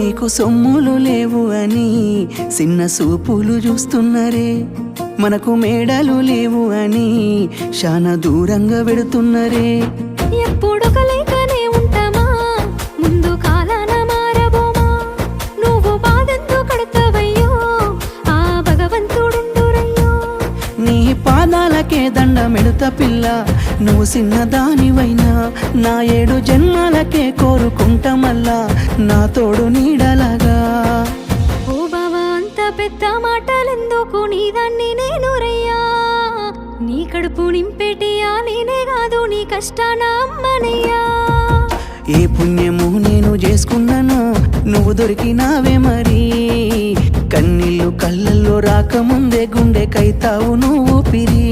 నీకు సొమ్ములు లేవు అని చిన్న సూపులు చూస్తున్నరే, మనకు మేడలు లేవు అని శానా దూరంగా పెడుతున్నరే. ఎప్పుడొక లేకనే ఉంటామా, ముందు కాలాన మారబోమా. నువ్వు బాధంతో కడతావయ్యో, ఆ భగవంతుడుండురయ్యో. నీ పాదాలకే దండమెడుత పిల్ల, నువ్వు చిన్నదానివైనా నా 7 జన్మాలకే కోరుకుంటా మల్లా నా తోడు నీడలాగా. ఓ బావా అంత పెద్ద మాటలెందుకు, నీదాన్ని నేను రయ్యా. నీ కడుపు నింపేటియా నేనే కాదు, నీ కష్టాన అమ్మనయ్యా. ఏ పుణ్యము నేను చేసుకున్నానో నువ్వు దొరికినావే మరి, కన్నీళ్ళు కళ్ళల్లో రాకముందే గుండె కైతావు నువ్వు పిరి.